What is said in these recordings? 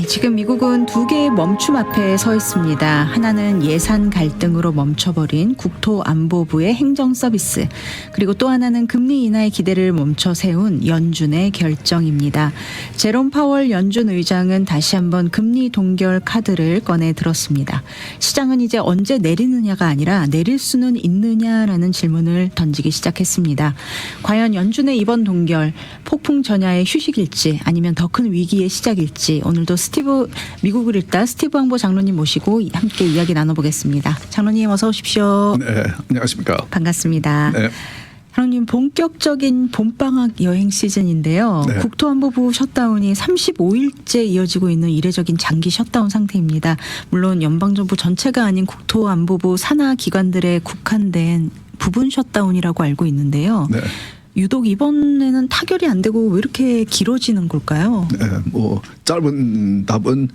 지금 미국은 두 개의 멈춤 앞에 서 있습니다. 하나는 예산 갈등으로 멈춰버린 국토안보부의 행정 서비스, 그리고 또 하나는 금리 인하의 기대를 멈춰 세운 연준의 결정입니다. 제롬 파월 연준 의장은 다시 한번 금리 동결 카드를 꺼내 들었습니다. 시장은 이제 언제 내리느냐가 아니라 내릴 수는 있느냐라는 질문을 던지기 시작했습니다. 과연 연준의 이번 동결, 폭풍 전야의 휴식일지 아니면 더 큰 위기의 시작일지, 오늘도 미국을 읽다 스티브 황보 장로님 모시고 함께 이야기 나눠보겠습니다. 장로님 어서 오십시오. 네, 안녕하십니까. 반갑습니다. 네. 장로님, 본격적인 봄방학 여행 시즌인데요. 네. 국토안보부 셧다운이 35일째 이어지고 있는 이례적인 장기 셧다운 상태입니다. 물론 연방정부 전체가 아닌 국토안보부 산하 기관들에 국한된 부분 셧다운이라고 알고 있는데요. 네. 유독 이번에는 타결이 안 되고 왜 이렇게 길어지는 걸까요? 네, 짧은 답은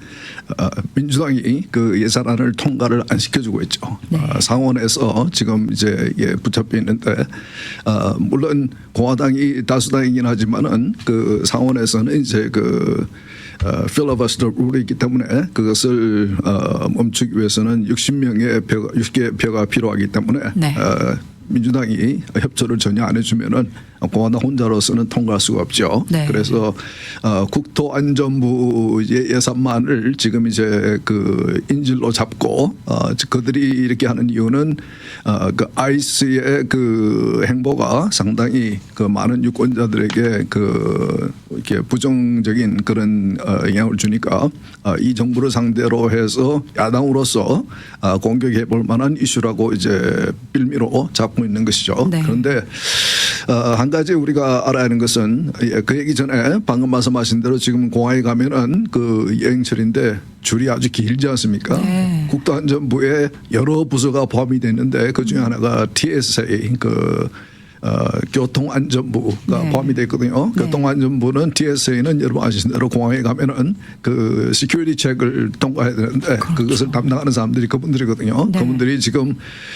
민주당이 그 예산안을 통과를 안 시켜주고 있죠. 네. 상원에서 지금 이제 붙잡혀 있는데 물론 공화당이 다수당이긴 하지만은 그 상원에서는 이제 그 필러버스터 룰이 있기 때문에 그것을 멈추기 위해서는 60개 표가 필요하기 때문에 네. 민주당이 협조를 전혀 안 해주면은 공화당 혼자로서는 통과할 수가 없죠. 네. 그래서 국토안전부 예산만을 지금 이제 그 인질로 잡고 그들이 이렇게 하는 이유는 그 아이스의 그 행보가 상당히 그 많은 유권자들에게 그 이렇게 부정적인 그런 영향을 주니까 이 정부를 상대로 해서 야당으로서 공격해 볼 만한 이슈라고 이제 빌미로 잡고 있는 것이죠. 네. 그런데 한 가지 우리가 알아야 하는 것은 그 얘기 전에 방금 말씀하신 대로 지금 공항에 가면은 그 여행철인데 줄이 아주 길지 않습니까? 네. 국토안전부에 여러 부서가 포함이 됐는데 그 중에 하나가 TSA 그 교통안전부가 네. 포함이 되어 있거든요. 네. 교통안전부는 TSA는 여러분 아시는 대로 공항에 가면은 그 시큐리티 체크를 통과해야 되는데 그렇죠. 그것을 담당하는 사람들이 그분들이거든요. 네. 그분들이 지금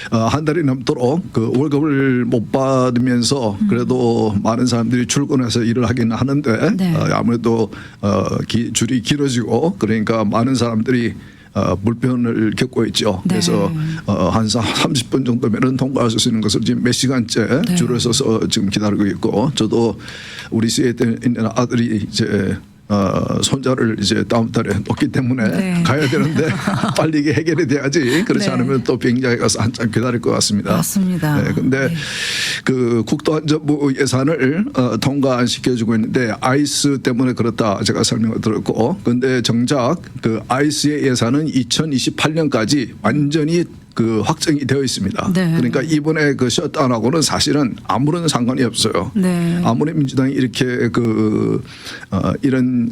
한 달이 넘도록 그 월급을 못 받으면서 그래도 많은 사람들이 출근해서 일을 하긴 하는데 네. 아무래도 줄이 길어지고 그러니까 많은 사람들이 불편을 겪고 있죠. 네. 그래서 한 30분 정도면은 통과할 수 있는 것을 지금 몇 시간째 네. 줄을 서서 지금 기다리고 있고, 저도 우리 시에 있는 아들이 이제 손자를 이제 다음 달에 놓기 때문에 네. 가야 되는데 빨리 이게 해결이 돼야지. 그렇지 네. 않으면 또 비행장에 가서 한참 기다릴 것 같습니다. 맞습니다. 네, 근데 네. 그 국토안전부 예산을 통과 안 시켜주고 있는데 아이스 때문에 그렇다 제가 설명을 들었고, 근데 정작 그 아이스의 예산은 2028년까지 완전히 그 확정이 되어 있습니다. 네. 그러니까 이번에 그 셧다운하고는 사실은 아무런 상관이 없어요. 네. 아무리 민주당이 이렇게 그 이런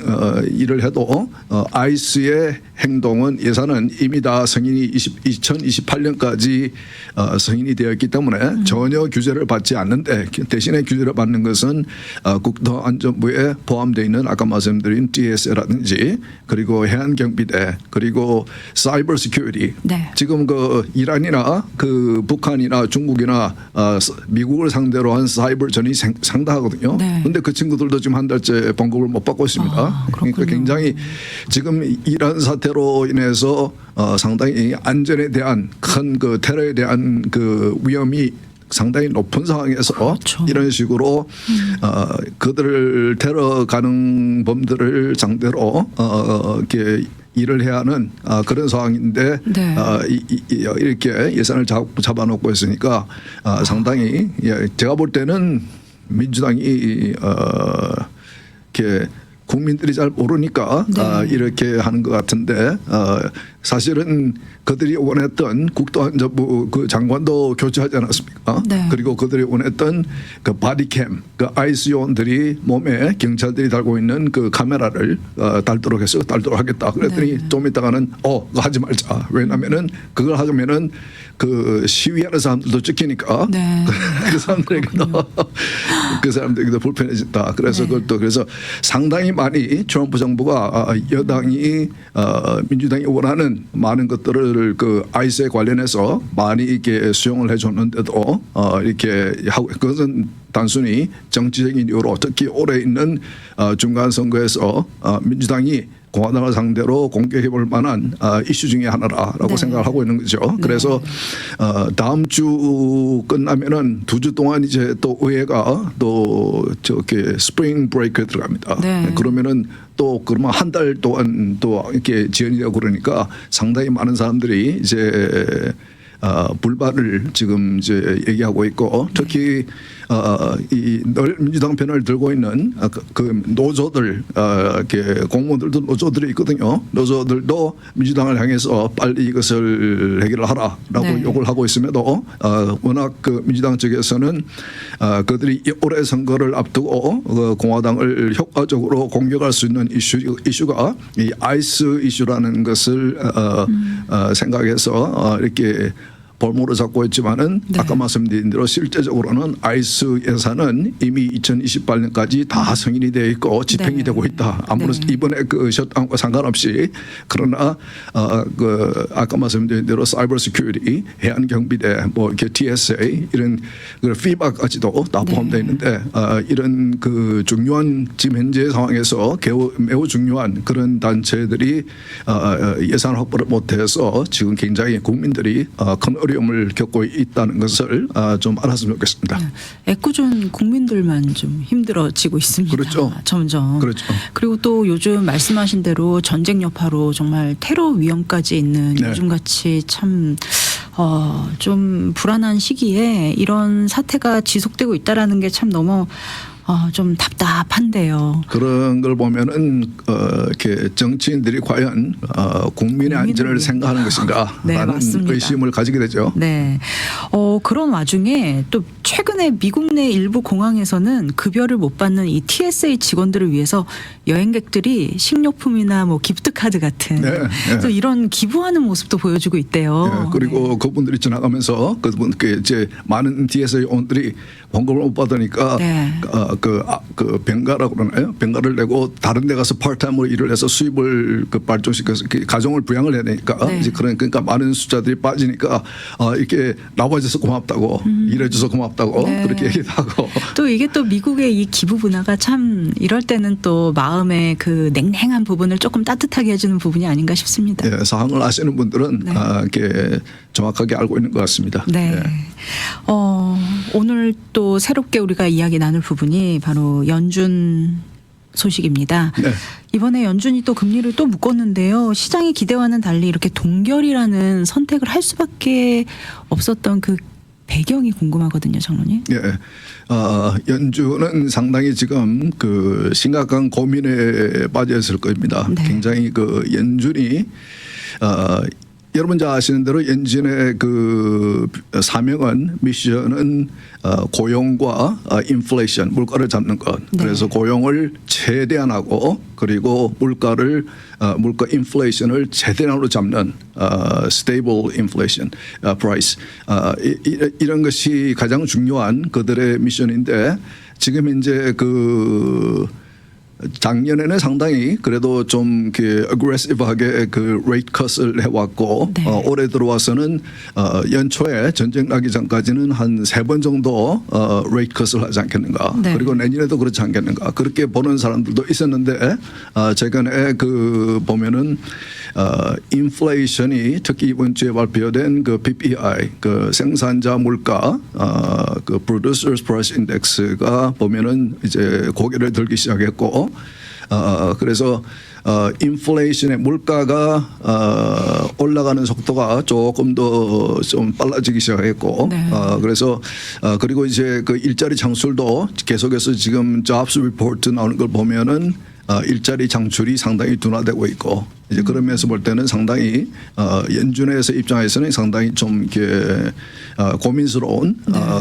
일을 해도 아이스의 행동은 예산은 이미 다 승인이 2028년까지 승인이 되어 있기 때문에 전혀 규제를 받지 않는데, 대신에 규제를 받는 것은 국토안전부에 포함되어 있는 아까 말씀드린 TSA라든지 그리고 해안경비대 그리고 사이버 시큐리티. 네. 지금 그 이란이나 그 북한이나 중국이나 미국을 상대로 한 사이버전이 상당하거든요. 그런데 네. 그 친구들도 지금 한 달째 봉급을 못 받고 있습니다. 그러니까 그렇군요. 굉장히 지금 이란 사태로 인해서 상당히 안전에 대한 큰 그 테러에 대한 그 위험이 상당히 높은 상황에서 그렇죠. 이런 식으로 그들을 테러 가능범들을 상대로 이렇게 일을 해야 하는 그런 상황인데 네. 이렇게 예산을 잡아놓고 있으니까 상당히 제가 볼 때는 민주당이 이렇게 국민들이 잘 모르니까 네. 이렇게 하는 것 같은데 사실은 그들이 원했던 국토안전부 그 장관도 교체하지 않았습니까? 네. 그리고 그들이 원했던 그 바디캠, 그 아이스 요원들이 몸에 경찰들이 달고 있는 그 카메라를 달도록 해서 달도록 하겠다. 그랬더니 네. 좀 있다가는 그거 하지 말자. 왜냐하면은 그걸 하면은 그 시위하는 사람들도 찍히니까 네. 그 사람들에게도 불편해진다. 그래서 네. 그것도 그래서 상당히 많이 트럼프 정부가 여당이 민주당이 원하는 많은 것들을 그 아이스에 관련해서 많이 이렇게 수용을 해줬는데도 이렇게 하고, 그것은 단순히 정치적인 이유로 특히 올해 있는 중간 선거에서 민주당이 공화당을 상대로 공격해 볼 만한 이슈 중에 하나라고 네. 생각을 하고 있는 거죠. 그래서 다음 주 끝나면은 2주 동안 이제 또 의회가 또 저기 스프링 브레이크에 들어갑니다. 네. 그러면은 또 그러면 한 달 동안 또 이렇게 지연이 되고 그러니까 상당히 많은 사람들이 이제 불발을 지금 이제 얘기하고 있고 특히 이 민주당 편을 들고 있는 그 노조들 이렇게 공무원들도 노조들이 있거든요. 노조들도 민주당을 향해서 빨리 이것을 해결을 하라라고 네. 요구를 하고 있음에도 워낙 그 민주당 측에서는 그들이 올해 선거를 앞두고 공화당을 효과적으로 공격할 수 있는 이슈가 이 아이스 이슈라는 것을 생각해서 이렇게 볼모로 잡고 있지만은 네. 아까 말씀드린 대로 실제적으로는 아이스 예산은 이미 2028년까지 다 승인이 되어 있고 집행이 네. 되고 있다. 아무런 네. 이번에 그 셧다운과 상관없이 그러나 그 아까 말씀드린 대로 사이버 시큐리티, 해안 경비대, 뭐 이렇게 TSA 이런 그 피바까지도 다 포함되어 있는데 이런 그 중요한 지금 현재 상황에서 매우 중요한 그런 단체들이 예산 확보를 못해서 지금 굉장히 국민들이 큰 어려움을 겪고 있다는 것을 좀 알았으면 좋겠습니다. 애꿎은 국민들만 좀 힘들어지고 있습니다. 그렇죠. 점점. 그렇죠. 그리고 또 요즘 말씀하신 대로 전쟁 여파로 정말 테러 위험까지 있는 네. 요즘같이 참 좀 불안한 시기에 이런 사태가 지속되고 있다라는 게 참 너무 좀 답답한데요. 그런 걸 보면은 이렇게 정치인들이 과연 국민의 안전을 생각하는 것인가라는 네, 맞습니다. 의심을 가지게 되죠. 네. 그런 와중에 또 최근에 미국 내 일부 공항에서는 급여를 못 받는 이 TSA 직원들을 위해서 여행객들이 식료품이나 뭐 기프트카드 같은 네, 네. 또 이런 기부하는 모습도 보여주고 있대요. 예, 그리고 그분들이 지나가면서 그분께 이제 많은 TSA 온들이 원금을 못 받으니까 네. 그 병가라고 그러나요? 병가를 내고 다른 데 가서 파트타임으로 일을 해서 수입을 그 발전시켜서 가정을 부양을 해야 되니까 네. 이제 그러니까 많은 숫자들이 빠지니까 이렇게 나와줘서 고맙다고 일해줘서 고맙다고 네. 그렇게 얘기도 하고 또 이게 또 미국의 이 기부 문화가 참 이럴 때는 또 마음의 그 냉랭한 부분을 조금 따뜻하게 해주는 부분이 아닌가 싶습니다. 예, 사항을 아시는 분들은 네. 이렇게 정확하게 알고 있는 것 같습니다. 네. 예. 오늘 또 새롭게 우리가 이야기 나눌 부분이 바로 연준 소식입니다. 네. 이번에 연준이 또 금리를 또 묶었는데요. 시장의 기대와는 달리 이렇게 동결이라는 선택을 할 수밖에 없었던 그 배경이 궁금하거든요, 장로님. 예. 연준은 상당히 지금 그 심각한 고민에 빠져 있을 겁니다. 네. 굉장히 그 연준이 여러분 잘 아시는 대로 연준의 그 사명은 미션은 고용과 인플레이션 물가를 잡는 것. 네. 그래서 고용을 최대한하고 그리고 물가 인플레이션을 최대한으로 잡는 stable inflation price 이런 것이 가장 중요한 그들의 미션인데 지금 이제 그 작년에는 상당히 그래도 좀 이렇게 aggressive하게 그 rate cut을 해왔고 네. 올해 들어와서는 연초에 전쟁 나기 전까지는 한 3번 정도 rate cut을 하지 않겠는가. 네. 그리고 내년에도 그렇지 않겠는가. 그렇게 보는 사람들도 있었는데 최근에 그 보면은 인플레이션이 특히 이번 주에 발표된 그 PPI 그 생산자 물가 그 Producers Price Index가 보면은 이제 고개를 들기 시작했고 그래서 인플레이션의 물가가 올라가는 속도가 조금 더 좀 빨라지기 시작했고 네. 그래서 그리고 이제 그 일자리 창출도 계속해서 지금 Jobs Report 나오는 걸 보면은 일자리 창출이 상당히 둔화되고 있고 이제 그런 면에서 볼 때는 상당히 연준에서 입장에서는 상당히 좀 이렇게 고민스러운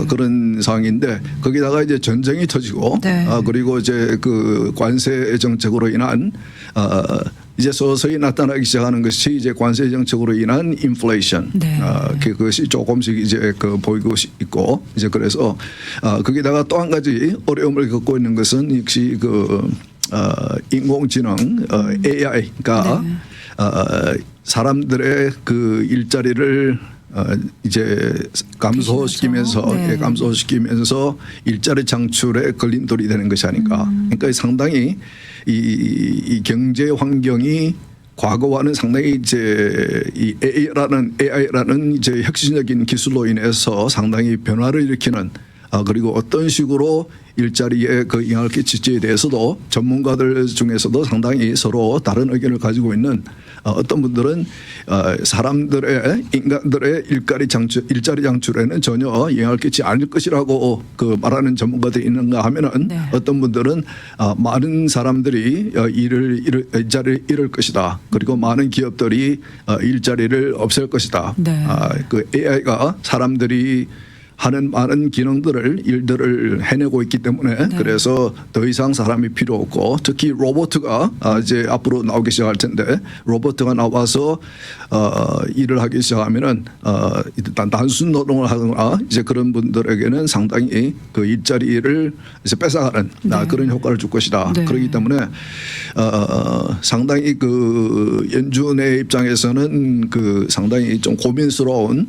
그런 상황인데 거기다가 이제 전쟁이 터지고 네. 그리고 이제 그 관세 정책으로 인한 이제 서서히 나타나기 시작하는 것이 이제 관세 정책으로 인한 인플레이션 네. 그것이 조금씩 이제 그 보이고 있고 이제 그래서 거기다가 또 한 가지 어려움을 겪고 있는 것은 역시 그 인공지능 AI가 네. 사람들의 그 일자리를 이제 감소시키면서 네. 감소시키면서 일자리 창출에 걸림돌이 되는 것이 아닌가. 그러니까 상당히 이 경제 환경이 과거와는 상당히 이제 이 AI라는 이제 혁신적인 기술로 인해서 상당히 변화를 일으키는 그리고 어떤 식으로 일자리에 그 영향을 끼칠지에 대해서도 전문가들 중에서도 상당히 서로 다른 의견을 가지고 있는 어떤 분들은 인간들의 일자리 창출에는 전혀 영향을 끼치지 않을 것이라고 그 말하는 전문가들이 있는가 하면은 네. 어떤 분들은 많은 사람들이 일자리를 잃을 것이다. 그리고 많은 기업들이 일자리를 없앨 것이다. 네. 그 AI가 사람들이 하는 많은 일들을 해내고 있기 때문에 네. 그래서 더 이상 사람이 필요 없고 특히 로봇가 이제 앞으로 나오기 시작할 텐데 로봇가 나와서 일을 하기 시작하면은 일단 단순 노동을 하거나 이제 그런 분들에게는 상당히 그 일자리를 이제 뺏어가는 네. 그런 효과를 줄 것이다. 네. 그렇기 때문에 상당히 그 연준의 입장에서는 그 상당히 좀 고민스러운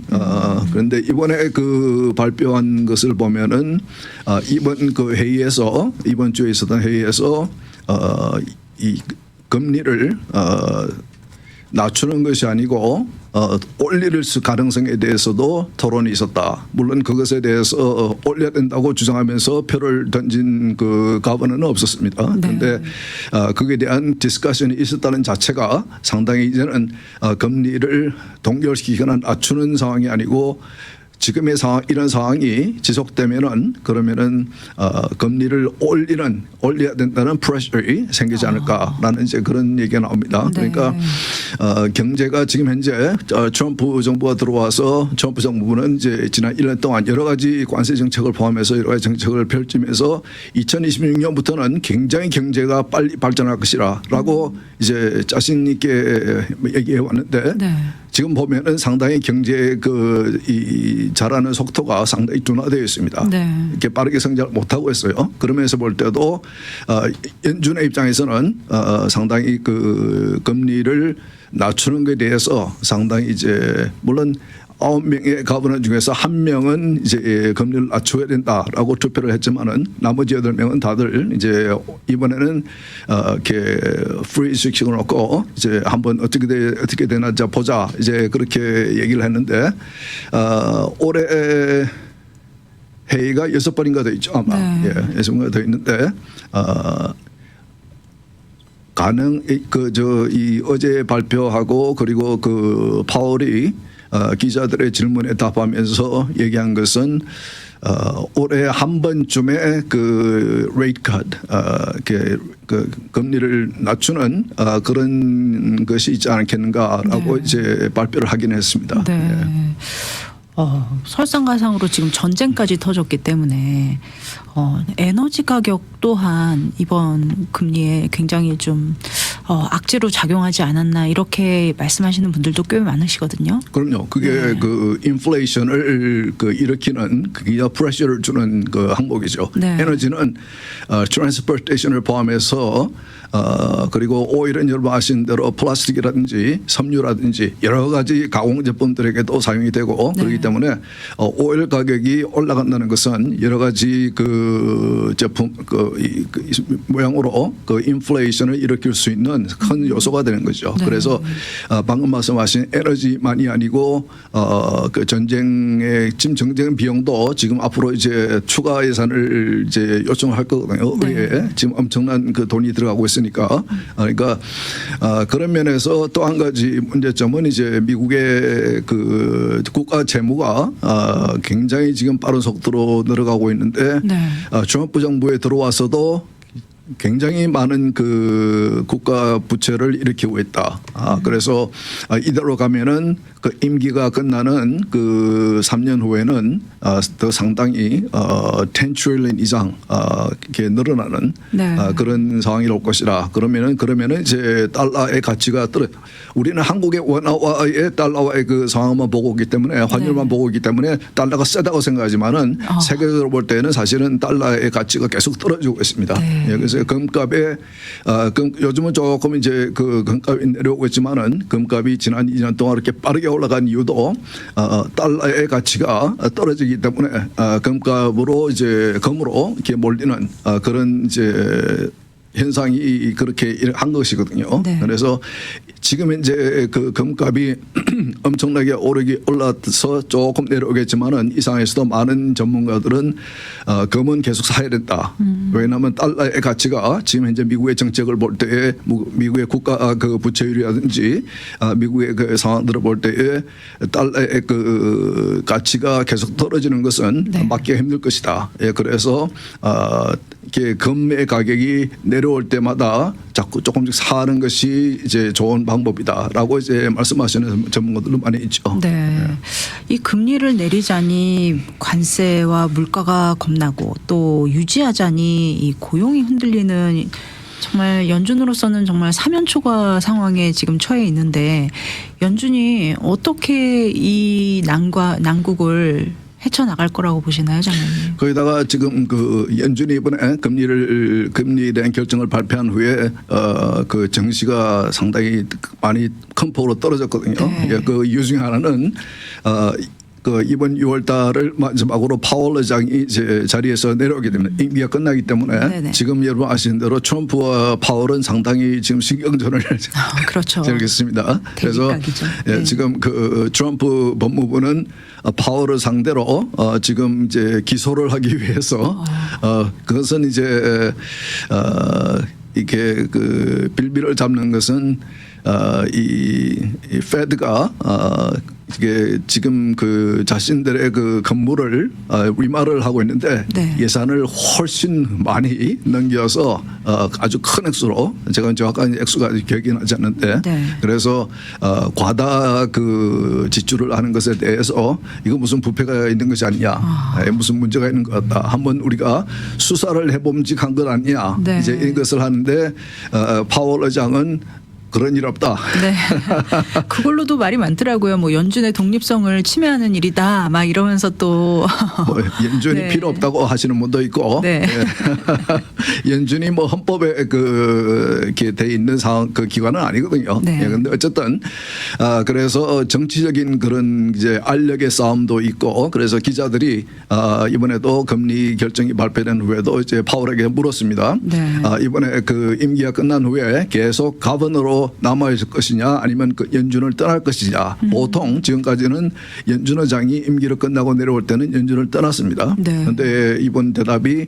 그런데 이번에 그 발표한 것을 보면은 이번 그 회의에서 이번 주에 있었던 회의에서 이 금리를 낮추는 것이 아니고 올릴 가능성에 대해서도 토론이 있었다. 물론 그것에 대해서 올려야 된다고 주장하면서 표를 던진 그 가버는 없었습니다. 그런데 그에 대한 디스커션이 있었다는 자체가 상당히 이제는 금리를 동결시키거나 낮추는 상황이 아니고 지금의 상황, 이런 상황이 지속되면은 그러면은 금리를 올려야 된다는 프레셔이 생기지 않을까라는 이제 그런 얘기가 나옵니다. 네. 그러니까 경제가 지금 현재 트럼프 정부가 들어와서 트럼프 정부는 이제 지난 1년 동안 여러 가지 관세 정책을 포함해서 여러 가지 정책을 펼치면서 2026년부터는 굉장히 경제가 빨리 발전할 것이라라고 이제 자신 있게 얘기해 왔는데. 네. 지금 보면은 상당히 경제의 이 자라는 속도가 상당히 둔화되어 있습니다. 네. 이렇게 빠르게 성장을 못하고 있어요. 그러면서 볼 때도 연준의 입장에서는 상당히 그 금리를 낮추는 것에 대해서 상당히 이제 물론 9명의 가버넌 중에서 1명은 이제 금리를 낮춰야 된다라고 투표를 했지만은 나머지 8명은 다들 이제 이번에는 이렇게 프리즈 시키고 놓고 이제 한번 어떻게 되나 자 보자 이제 그렇게 얘기를 했는데 올해 회의가 6번인가 돼 있죠 아마. 네. 6번인가 돼 있는데 이 어제 발표하고 그리고 그 파월이 기자들의 질문에 답하면서 얘기한 것은 올해 한 번쯤에 그 레이트 컷, 그 금리를 낮추는 그런 것이 있지 않겠는가라고 네. 이제 발표를 하긴 했습니다. 네. 설상가상으로 지금 전쟁까지 터졌기 때문에 에너지 가격 또한 이번 금리에 굉장히 좀 악재로 작용하지 않았나 이렇게 말씀하시는 분들도 꽤 많으시거든요. 그럼요. 그게 네. 그 인플레이션을 그 일으키는 그게 프레셔를 주는 그 항목이죠. 네. 에너지는 트랜스포테이션을 포함해서 그리고 오일은 여러분 아시는 대로 플라스틱이라든지 섬유라든지 여러 가지 가공 제품들에게도 사용이 되고 네. 그렇기 때문에 오일 가격이 올라간다는 것은 여러 가지 그 제품 이 모양으로 그 인플레이션을 일으킬 수 있는 큰 요소가 되는 거죠. 네. 그래서 방금 말씀하신 에너지만이 아니고 그 전쟁의 전쟁 비용도 지금 앞으로 이제 추가 예산을 이제 요청할 거거든요. 네. 의회에 지금 엄청난 그 돈이 들어가고 있으니까 그러니까 그런 면에서 또 한 가지 문제점은 이제 미국의 그 국가 재무가 굉장히 지금 빠른 속도로 늘어가고 있는데 네. 트럼프 정부에 들어와서도 굉장히 많은 그 국가 부채를 일으키고 있다. 그래서 이대로 가면은 그 임기가 끝나는 그 3년 후에는 더 상당히 10 trillion 이상 이렇게 늘어나는 네. 그런 상황이 올 것이라. 그러면은 이제 달러의 가치가 우리는 한국의 원화와의 달러와의 그 상황만 보고 있기 때문에 환율만 네. 보고 있기 때문에 달러가 세다고 생각하지만은 세계적으로 볼 때는 사실은 달러의 가치가 계속 떨어지고 있습니다. 네. 그래서 그래서 금값에 요즘은 조금 이제 그 금값이 내려오고 있지만은 금값이 지난 2년 동안 이렇게 빠르게 올라간 이유도 달러의 가치가 떨어지기 때문에 금값으로 이제 금으로 이렇게 몰리는 그런 이제 현상이 그렇게 한 것이거든요. 네. 그래서 지금 이제 그 금값이 엄청나게 올라서 조금 내려오겠지만은 이 상황에서도 많은 전문가들은 금은 계속 사야 된다. 왜냐하면 달러의 가치가 지금 현재 미국의 정책을 볼 때에 미국의 국가 그 부채율이라든지 미국의 그 상황들을 볼 때에 달러의 그 가치가 계속 떨어지는 것은 네. 막기가 힘들 것이다. 예, 그래서 이렇게 금의 가격이 내려올 때마다 자꾸 조금씩 사는 것이 이제 좋은 방법이다라고 이제 말씀하시는 전문가들도 많이 있죠. 네. 이 금리를 내리자니 관세와 물가가 겁나고 또 유지하자니 이 고용이 흔들리는 정말 연준으로서는 정말 사면초가 상황에 지금 처해 있는데 연준이 어떻게 이 난국을 헤쳐나갈 거라고 보시나요, 장관님? 거기다가 지금 그 연준이 이번에 금리에 대한 결정을 발표한 후에 그 증시가 상당히 많이 큰 폭으로 떨어졌거든요. 네. 그 이유 중에 하나는 그 이번 6월 달을 마지막으로 파월 의장이 이제 자리에서 내려오게 됩니다. 임기가 끝나기 때문에 네네. 지금 여러분 아시는 대로 트럼프와 파월은 상당히 지금 신경전을 그렇죠. 즐겼습니다. 그래서 대립각이죠. 예, 네. 지금 그 트럼프 법무부는 파월을 상대로 지금 이제 기소를 하기 위해서 그것은 이제 이렇게 그 빌미를 잡는 것은 이 페드가 이게 지금 그 자신들의 그 건물을 리마를 하고 있는데 네. 예산을 훨씬 많이 넘겨서 아주 큰 액수로 제가 정확한 액수가 기억이 나지 않는데 네. 그래서 과다 그 지출을 하는 것에 대해서 이거 무슨 부패가 있는 것이 아니냐 무슨 문제가 있는 것 같다 한번 우리가 수사를 해봄직한 것 아니냐 네. 이제 이것을 하는데 파월 의장은 그런 일 없다. 네. 그걸로도 말이 많더라고요. 뭐 연준의 독립성을 침해하는 일이다. 막 이러면서 또 뭐 연준이 네. 필요 없다고 하시는 분도 있고, 네. 예. 연준이 뭐 헌법에 이렇게 돼 있는 상황 그 기관은 아니거든요. 네. 예. 근데 어쨌든 그래서 정치적인 그런 이제 알력의 싸움도 있고, 그래서 기자들이 이번에도 금리 결정이 발표된 후에도 이제 파월에게 물었습니다. 네. 이번에 그 임기가 끝난 후에 계속 가번으로 남아 있을 것이냐, 아니면 그 연준을 떠날 것이냐. 보통 지금까지는 연준 의장이 임기를 끝나고 내려올 때는 연준을 떠났습니다. 그런데 네. 이번 대답이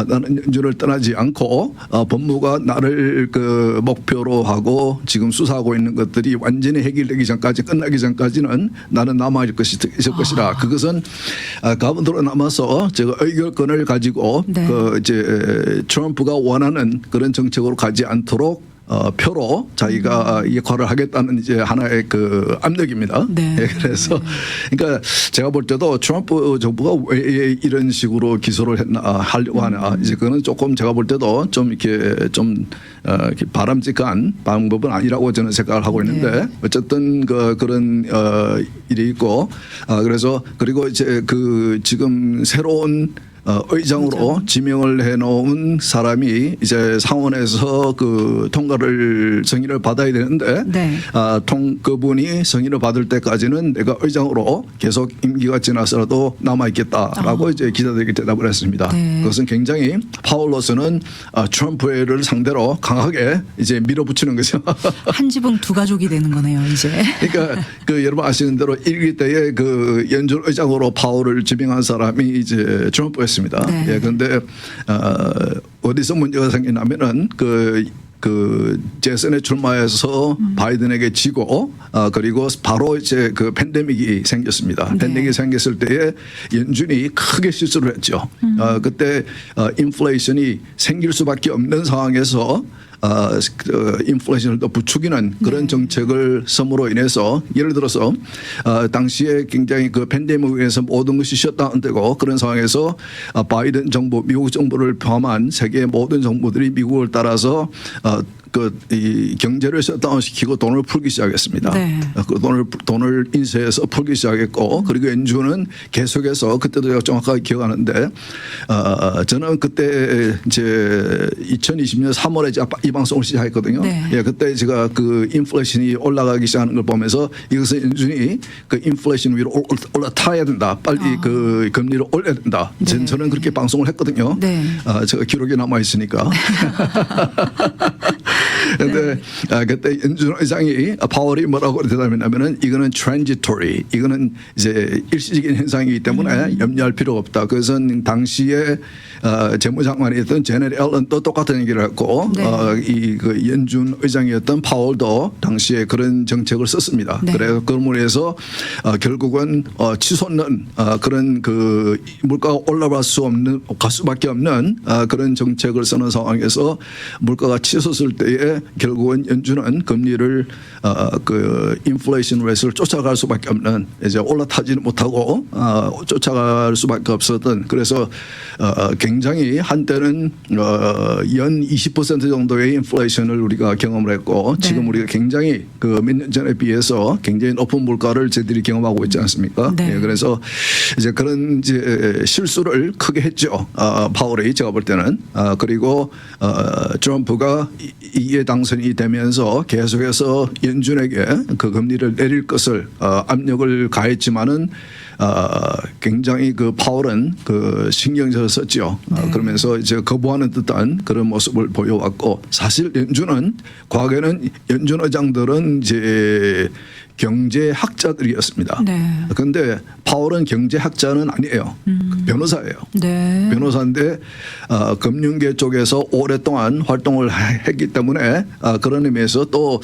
나는 연준을 떠나지 않고 법무가 나를 그 목표로 하고 지금 수사하고 있는 것들이 완전히 해결되기 전까지 끝나기 전까지는 나는 남아 있을 것이다. 그것은 가번으로 남아서 제가 의결권을 가지고 네. 그 이제 트럼프가 원하는 그런 정책으로 가지 않도록 표로 자기가 역할을 하겠다는 이제 하나의 그 압력입니다. 네. 예, 그래서 그러니까 제가 볼 때도 트럼프 정부가 왜 이런 식으로 기소를 하려고 하나 이제 그거는 조금 제가 볼 때도 좀 이렇게 좀 이렇게 바람직한 방법은 아니라고 저는 생각을 하고 있는데 네. 어쨌든 그런 일이 있고 그래서 그리고 이제 그 지금 새로운 의장으로 지명을 해놓은 사람이 이제 상원에서 그 통과를 승인을 받아야 되는데 네. 그분이 승인을 받을 때까지는 내가 의장으로 계속 임기가 지나서라도 남아 있겠다라고 이제 기자들에게 대답을 했습니다. 네. 그것은 굉장히 파월로서는 트럼프를 상대로 강하게 이제 밀어붙이는 거죠. 한 지붕 두 가족이 되는 거네요, 이제. 그러니까 그 여러분 아시는 대로 1기 때에 그 연준 의장으로 파월을 지명한 사람이 이제 트럼프였습니다. 네. 예, 그런데 어디서 문제가 생기냐면은 그 재선에 출마해서 바이든에게 지고 그리고 바로 이제 그 팬데믹이 생겼습니다. 네. 팬데믹이 생겼을 때에 연준이 크게 실수를 했죠. 그때 인플레이션이 생길 수밖에 없는 상황에서 인플레이션을 더 부추기는 그런 정책을 섬으로 인해서 예를 들어서 당시에 굉장히 그 팬데믹에 의해서 모든 것이 셧다운되고 그런 상황에서 바이든 정부, 미국 정부를 포함한 세계의 모든 정부들이 미국을 따라서 이 경제를 셧다운시키고 돈을 풀기 시작했습니다. 네. 그 돈을 인쇄해서 풀기 시작했고 그리고 연준은 계속해서 그때도 제가 정확하게 기억하는데 저는 그때 이제 2020년 3월에 제가 이 방송을 시작했거든요. 네. 예, 그때 제가 그 인플레이션이 올라가기 시작하는 걸 보면서 이것은 연준이 그 인플레이션 위로 올라타야 된다. 빨리 그 금리를 올려야 된다. 네. 저는 그렇게 방송을 했거든요. 네. 제가 기록이 남아 있으니까. 그런데 그때 연준 의장이 파월이 뭐라고 대답했냐면은 이거는 transitory, 이거는 이제 일시적인 현상이기 때문에 염려할 필요가 없다. 그래서 당시에 재무장관이었던 제넷 앨런도 똑같은 얘기를 했고 네. 이 그 연준 의장이었던 파월도 당시에 그런 정책을 썼습니다. 네. 그래서 그럼으로 해서 결국은 치솟는 그런 그 물가가 올라갈 갈 수밖에 없는 그런 정책을 쓰는 상황에서 물가가 치솟을 때에 결국은 연준은 금리를 그 인플레이션 레이트를 쫓아갈 수밖에 없는 이제 올라타지는 못하고 쫓아갈 수밖에 없었던 그래서 굉장히 한때는 연 20% 정도의 인플레이션을 우리가 경험을 했고 네. 지금 우리가 굉장히 그 몇 년 전에 비해서 굉장히 높은 물가를 저희들이 경험하고 있지 않습니까? 네. 예, 그래서 이제 그런 이제 실수를 크게 했죠. 파월이 제가 볼 때는 그리고 트럼프가 이에 당선이 되면서 계속해서 연준에게 그 금리를 내릴 것을 압력을 가했지만은 굉장히 그 파월은 그 신경전을 썼죠. 네. 그러면서 이제 거부하는 듯한 그런 모습을 보여왔고 사실 연준은 과거에는 연준 의장들은 이제 경제학자들이었습니다. 네. 그런데 파월은 경제학자는 아니에요. 변호사예요. 네. 변호사인데 금융계 쪽에서 오랫동안 활동을 했기 때문에 그런 의미에서 또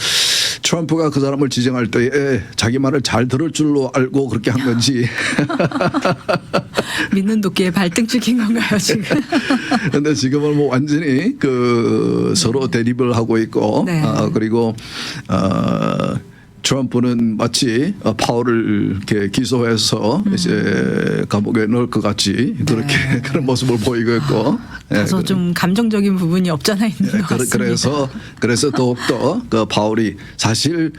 트럼프가 그 사람을 지정할 때에 자기 말을 잘 들을 줄로 알고 그렇게 한 건지. 믿는 도끼에 발등 찍힌 건가요 지금? 그런데 지금은 뭐 완전히 그 서로 대립을 하고 있고 네. 그리고 트럼프는 마치 파월을 이렇게 기소해서 이제 감옥에 넣을 것 같이 그렇게 그런 모습을 보이고 있고 다소 좀 감정적인 부분이 없잖아 있는 것 같습니다. 그래서 더욱더 그 파월이 사실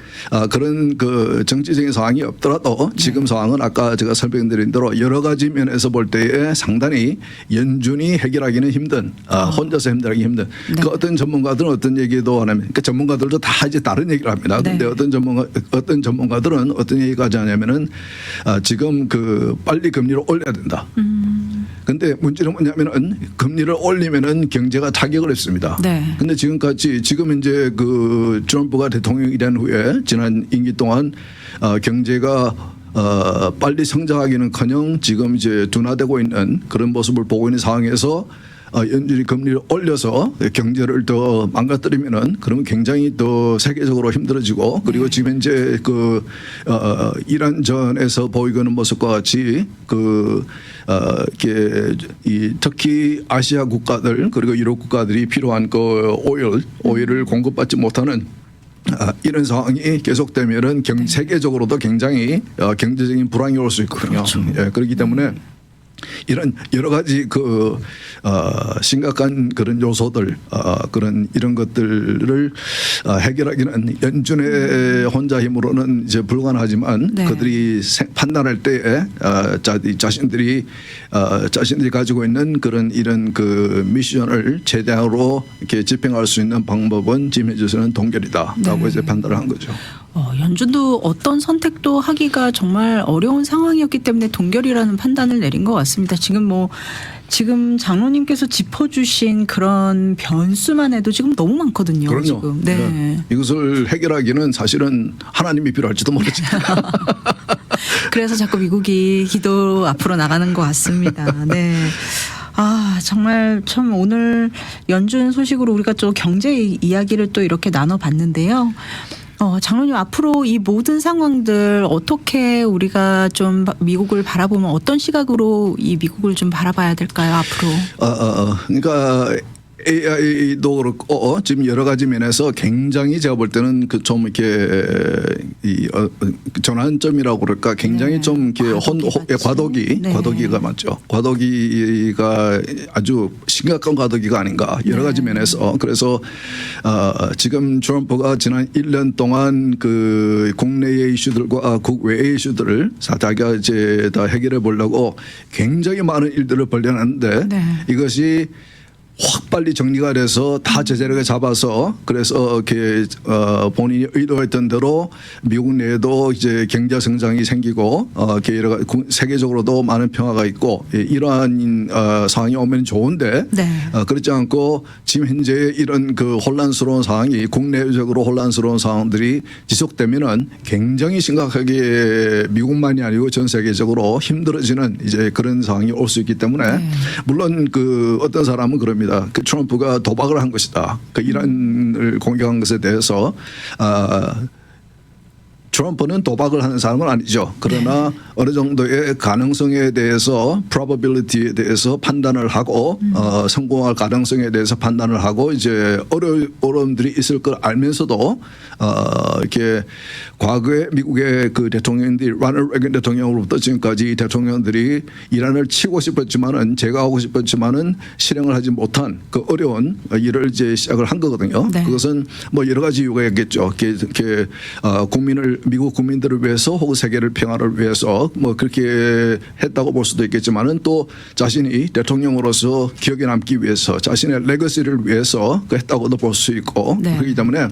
그런 그 정치적인 상황이 없더라도 지금 상황은 아까 제가 설명드린 대로 여러 가지 면에서 볼 때에 상당히 연준이 해결하기는 힘든 혼자서 해결하기 힘든 네. 그 어떤 전문가들은 어떤 얘기도 하냐면 그 전문가들도 다 이제 다른 얘기를 합니다. 그런데 네. 어떤 전문가들은 어떤 얘기까지 하냐면은 지금 그 빨리 금리를 올려야 된다. 근데 문제는 뭐냐면은 금리를 올리면은 경제가 타격을 했습니다. 네. 근데 지금까지 지금 이제 그 트럼프가 대통령이 된 후에 지난 임기 동안 경제가 빨리 성장하기는커녕 지금 이제 둔화되고 있는 그런 모습을 보고 있는 상황에서 연준이 금리를 올려서 경제를 더 망가뜨리면은 그러면 굉장히 더 세계적으로 힘들어지고 그리고 지금 현재 그 이란 전에서 보이고 있는 모습과 같이 그 이렇게 이 특히 아시아 국가들 그리고 유럽 국가들이 필요한 그 오일을 공급받지 못하는 이런 상황이 계속되면은 세계적으로도 굉장히 경제적인 불황이 올 수 있거든요. 그렇죠. 예, 그렇기 때문에 이런 여러 가지 그 심각한 그런 요소들 그런 이런 것들을 해결하기는 연준의 혼자 힘으로는 이제 불가능하지만 네. 그들이 판단할 때에 자신들이 가지고 있는 그런 이런 그 미션을 최대한으로 이렇게 집행할 수 있는 방법은 지금 현재는 동결이다라고 네. 이제 판단을 한 거죠. 연준도 어떤 선택도 하기가 정말 어려운 상황이었기 때문에 동결이라는 판단을 내린 것 같습니다. 지금 장로님께서 짚어주신 그런 변수만 해도 지금 너무 많거든요. 그럼요. 지금. 네. 이것을 해결하기는 사실은 하나님이 필요할지도 모르지. 그래서 자꾸 미국이 기도 앞으로 나가는 것 같습니다. 네. 정말 참 오늘 연준 소식으로 우리가 또 경제 이야기를 또 이렇게 나눠봤는데요. 장로님 앞으로 이 모든 상황들 어떻게 우리가 좀 미국을 바라보면 어떤 시각으로 이 미국을 좀 바라봐야 될까요 앞으로? 그러니까 AI도 그렇고 지금 여러 가지 면에서 굉장히 제가 볼 때는 그 좀 이렇게 전환점이라고 그럴까 굉장히 네. 좀 이렇게 과도기 맞죠? 네. 과도기가 맞죠. 과도기가 아주 심각한 과도기가 아닌가 여러 가지 네. 면에서 그래서 지금 트럼프가 지난 1년 동안 그 국내의 이슈들과 국외의 이슈들을 자기가 이제 다 해결해 보려고 굉장히 많은 일들을 벌려놨는데 네. 이것이 확 빨리 정리가 돼서 다 제자리에 잡아서 그래서 이렇게 본인이 의도했던 대로 미국 내에도 이제 경제 성장이 생기고 이렇게 여러 가지 세계적으로도 많은 평화가 있고 이러한 상황이 오면 좋은데 네. 그렇지 않고 지금 현재 이런 그 혼란스러운 상황이 국내적으로 혼란스러운 상황들이 지속되면은 굉장히 심각하게 미국만이 아니고 전 세계적으로 힘들어지는 이제 그런 상황이 올 수 있기 때문에 네. 물론 그 어떤 사람은 그럽니다. 그 트럼프가 도박을 한 것이다. 그 이란을 공격한 것에 대해서 트럼프는 도박을 하는 사람은 아니죠. 그러나 어느 정도의 가능성에 대해서 probability에 대해서 판단을 하고 성공할 가능성에 대해서 판단을 하고 이제 어려움들이 있을 걸 알면서도 이렇게 과거에 미국의 그 대통령들이 라널드 레이건 대통령으로부터 지금까지 대통령들이 이란을 치고 싶었지만은 제거하고 싶었지만은 실행을 하지 못한 그 어려운 일을 이제 시작을 한 거거든요. 네. 그것은 뭐 여러 가지 이유가 있겠죠. 이렇게 미국 국민들을 위해서 혹은 세계를 평화를 위해서 뭐 그렇게 했다고 볼 수도 있겠지만은 또 자신이 대통령으로서 기억에 남기 위해서 자신의 레거시를 위해서 그 했다고도 볼 수 있고 네. 그렇기 때문에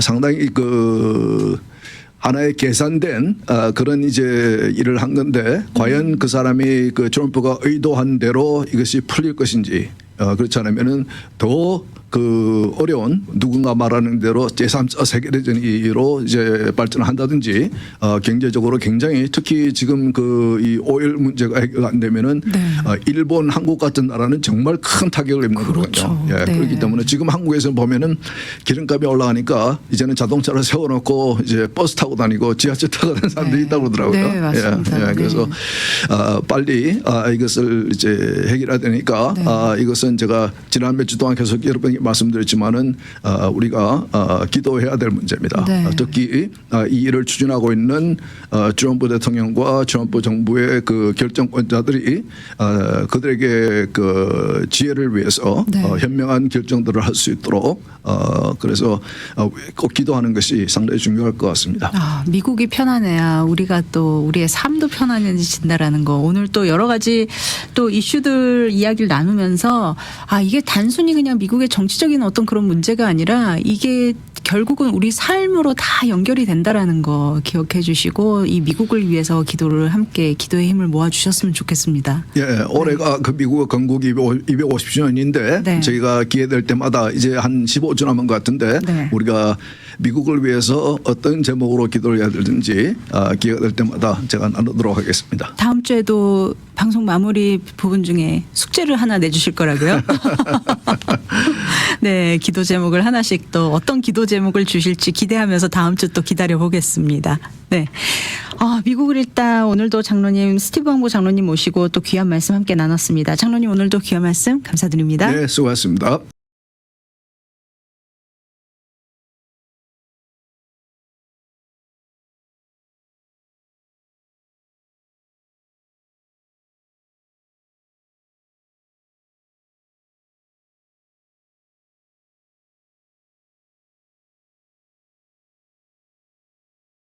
상당히 그 하나의 계산된 그런 이제 일을 한 건데 과연 그 사람이 그 트럼프가 의도한 대로 이것이 풀릴 것인지 그렇지 않으면은 더 그 어려운 누군가 말하는 대로 제3차 세계대전으로 이제 발전한다든지 경제적으로 굉장히 특히 지금 그 이 오일 문제가 해결 안 되면은 네. 일본, 한국 같은 나라는 정말 큰 타격을 입는 그렇죠. 거거든요. 예, 네. 그렇기 때문에 지금 한국에서 보면은 기름값이 올라가니까 이제는 자동차를 세워놓고 이제 버스 타고 다니고 지하철 타고 다니는 사람들이 네. 있다고 그러더라고요. 네, 맞습니다. 예, 그래서 빨리 이것을 이제 해결해야 되니까 네. 이것은 제가 지난 몇 주 동안 계속 여러분에게 말씀드렸지만은 우리가 기도해야 될 문제입니다. 네. 특히 이 일을 추진하고 있는 트럼프 대통령과 트럼프 정부의 그 결정권자들이 그들에게 그 지혜를 위해서 네. 현명한 결정들을 할 수 있도록 그래서 꼭 기도하는 것이 상당히 중요할 것 같습니다. 미국이 편안해야 우리가 또 우리의 삶도 편안해진다라는 거. 오늘 또 여러 가지 또 이슈들 이야기를 나누면서 이게 단순히 그냥 미국의 정치적인 어떤 그런 문제가 아니라 이게 결국은 우리 삶으로 다 연결이 된다라는 거 기억해 주시고 이 미국을 위해서 기도를 함께 기도의 힘을 모아 주셨으면 좋겠습니다. 예, 올해가 그 미국 건국이 250주년인데 네. 저희가 기회될 때마다 이제 한 15주 남은 것 같은데 네. 우리가 미국을 위해서 어떤 제목으로 기도를 해야 되든지 기회가 될 때마다 제가 나누도록 하겠습니다. 다음 주에도 방송 마무리 부분 중에 숙제를 하나 내주실 거라고요? 네, 기도 제목을 하나씩 또 어떤 기도 제목을 주실지 기대하면서 다음 주 또 기다려 보겠습니다. 네, 미국을 읽다 오늘도 장로님 스티브 왕보 장로님 모시고 또 귀한 말씀 함께 나눴습니다. 장로님 오늘도 귀한 말씀 감사드립니다. 네, 수고하셨습니다.